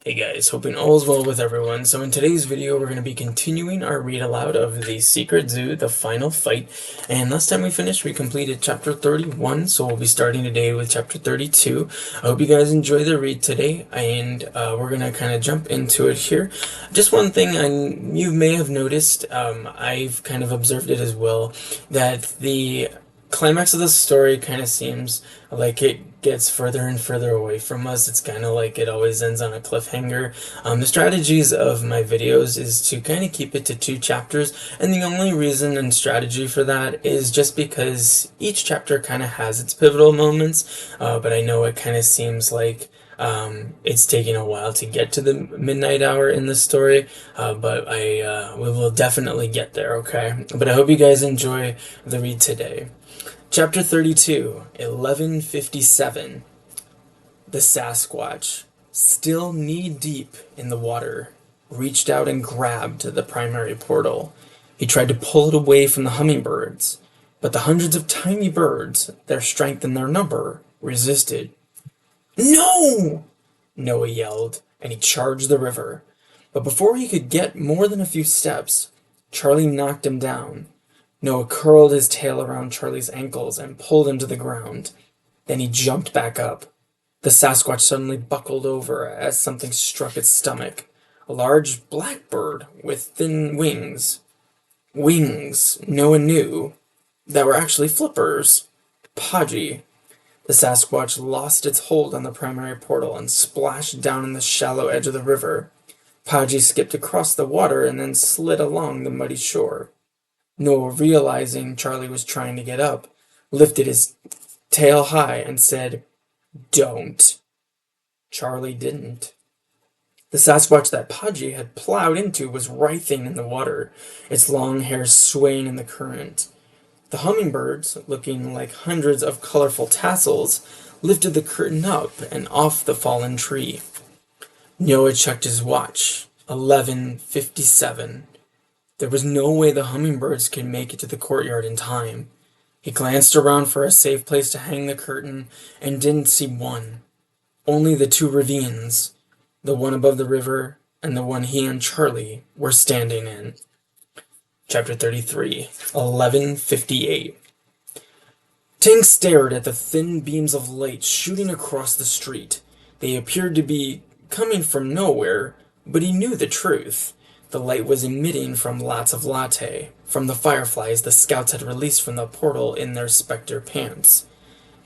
Hey guys, hoping all is well with everyone. So in today's video, we're going to be continuing our read aloud of The Secret Zoo, The Final Fight. And last time we finished, we completed chapter 31, so we'll be starting today with chapter 32. I hope you guys enjoy the read today, and we're going to kind of jump into it here. Just one thing you may have noticed, I've kind of observed it as well, that the climax of the story kind of seems like it gets further and further away from us. It's kind of like it always ends on a cliffhanger. The strategies of my videos is to kind of keep it to 2 chapters, and the only reason and strategy for that is just because each chapter kind of has its pivotal moments, but I know it kind of seems like it's taking a while to get to the midnight hour in the story, but we will definitely get there, okay? But I hope you guys enjoy the read today. Chapter 32, 1157. The Sasquatch, still knee-deep in the water, reached out and grabbed the primary portal. He tried to pull it away from the hummingbirds, but the hundreds of tiny birds, their strength and their number, resisted. "No!" Noah yelled, and he charged the river. But before he could get more than a few steps, Charlie knocked him down. Noah curled his tail around Charlie's ankles and pulled him to the ground. Then he jumped back up. The Sasquatch suddenly buckled over as something struck its stomach. A large blackbird with thin wings. Wings, Noah knew, that were actually flippers. Podgy. The Sasquatch lost its hold on the primary portal and splashed down in the shallow edge of the river. Podgy skipped across the water and then slid along the muddy shore. Noah, realizing Charlie was trying to get up, lifted his tail high and said, "Don't." Charlie didn't. The Sasquatch that Podgy had plowed into was writhing in the water, its long hair swaying in the current. The hummingbirds, looking like hundreds of colorful tassels, lifted the curtain up and off the fallen tree. Noah checked his watch. 11:57. There was no way the hummingbirds could make it to the courtyard in time. He glanced around for a safe place to hang the curtain and didn't see one. Only the 2 ravines, the one above the river and the one he and Charlie were standing in. Chapter 33, 11:58. Tank stared at the thin beams of light shooting across the street. They appeared to be coming from nowhere, but he knew the truth. The light was emitting from lots of latte, from the fireflies the scouts had released from the portal in their specter pants.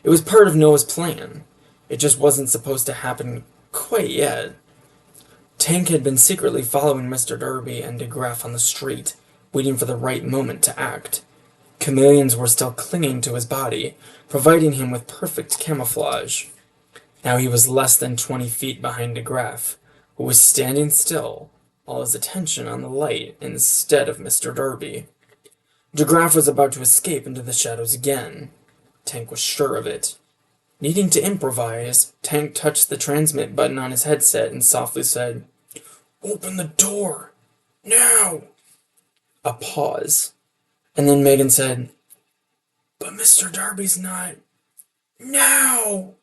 It was part of Noah's plan. It just wasn't supposed to happen quite yet. Tank had been secretly following Mr. Darby and DeGraff on the street, waiting for the right moment to act. Chameleons were still clinging to his body, providing him with perfect camouflage. Now he was less than 20 feet behind DeGraff, who was standing still, all his attention on the light instead of Mr. Darby. DeGraff was about to escape into the shadows again. Tank was sure of it. Needing to improvise, Tank touched the transmit button on his headset and softly said, "Open the door! Now!" A pause. And then Megan said, "But Mr. Darby's not." "Now!"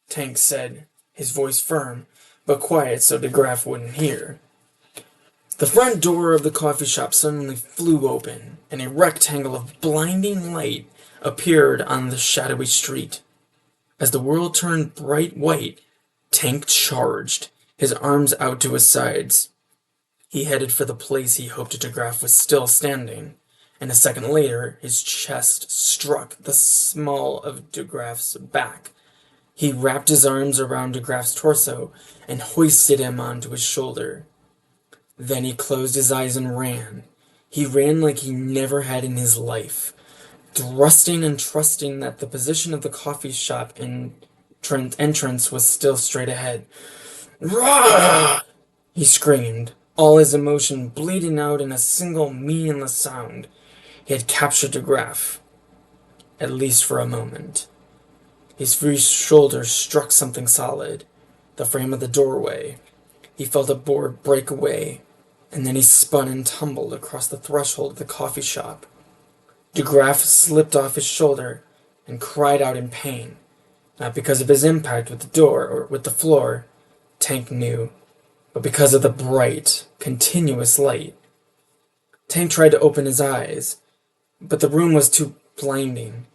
Tank said, his voice firm, but quiet so DeGraff wouldn't hear. The front door of the coffee shop suddenly flew open, and a rectangle of blinding light appeared on the shadowy street. As the world turned bright white, Tank charged, his arms out to his sides. He headed for the place he hoped DeGraff was still standing, and a second later his chest struck the small of DeGraff's back. He wrapped his arms around DeGraff's torso and hoisted him onto his shoulder. Then he closed his eyes and ran. He ran like he never had in his life, thrusting and trusting that the position of the coffee shop entrance was still straight ahead. "Rah!" he screamed, all his emotion bleeding out in a single meaningless sound. He had captured DeGraff, at least for a moment. His free shoulder struck something solid, the frame of the doorway. He felt a board break away, and then he spun and tumbled across the threshold of the coffee shop. DeGraff slipped off his shoulder and cried out in pain, not because of his impact with the door or with the floor. Tank knew. but because of the bright, continuous light. Tank tried to open his eyes, but the room was too blinding.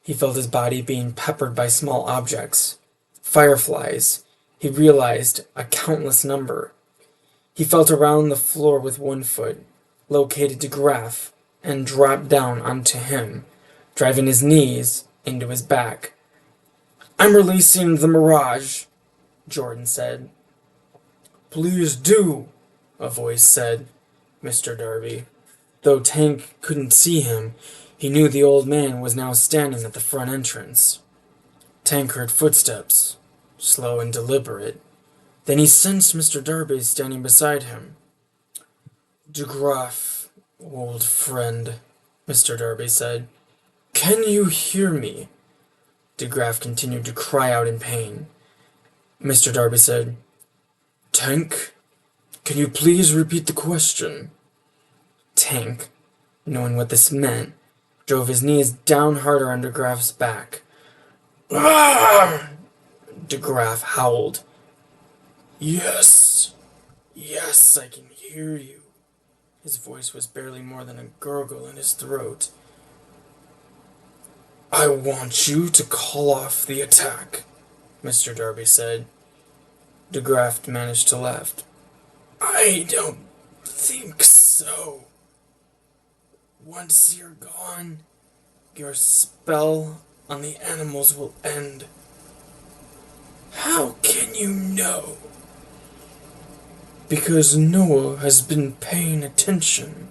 He felt his body being peppered by small objects. Fireflies. He realized a countless number. He felt around the floor with one foot, located DeGraff, and dropped down onto him, driving his knees into his back. "I'm releasing the mirage," Jordan said. "Please do," a voice said. Mr. Darby. Though Tank couldn't see him, he knew the old man was now standing at the front entrance. Tank heard footsteps, slow and deliberate. Then he sensed Mr. Darby standing beside him. "DeGraff, old friend," Mr. Darby said. "Can you hear me?" DeGraff continued to cry out in pain. Mr. Darby said, "Tank, can you please repeat the question?" Tank, knowing what this meant, drove his knees down harder on DeGraff's back. "Ah!" DeGraff howled. Yes, I can hear you." His voice was barely more than a gurgle in his throat. "I want you to call off the attack," Mr. Darby said. DeGraff managed to laugh. "I don't think so. Once you're gone, your spell on the animals will end." "How can you know?" "Because Noah has been paying attention."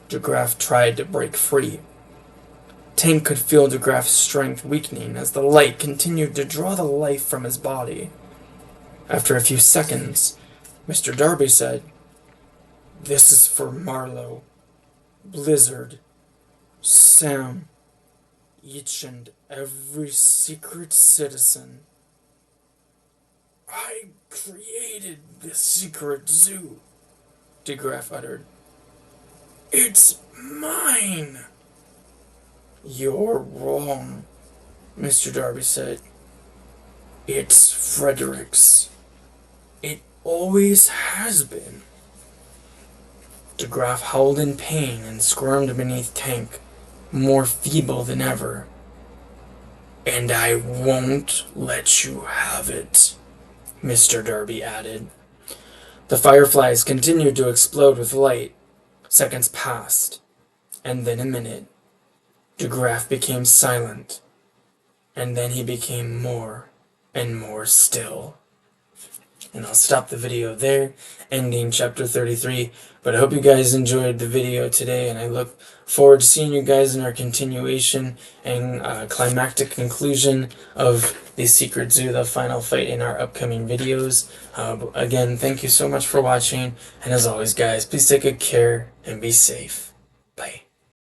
DeGraff tried to break free. Tank could feel DeGraff's strength weakening as the light continued to draw the life from his body. After a few seconds, Mr. Darby said, "This is for Marlowe, Blizzard, Sam, each and every secret citizen. I created the secret zoo," DeGraff uttered. "It's mine." "You're wrong," Mr. Darby said. "It's Frederick's. It always has been." DeGraff howled in pain and squirmed beneath Tank, more feeble than ever. "And I won't let you have it," Mr. Darby added. The fireflies continued to explode with light. Seconds passed, and then a minute. DeGraff became silent, and then he became more and more still. And I'll stop the video there, ending chapter 33. But I hope you guys enjoyed the video today, and I look forward to seeing you guys in our continuation and climactic conclusion of the Secret Zoo, the final fight, in our upcoming videos. Again, thank you so much for watching, and as always, guys, please take good care and be safe. Bye.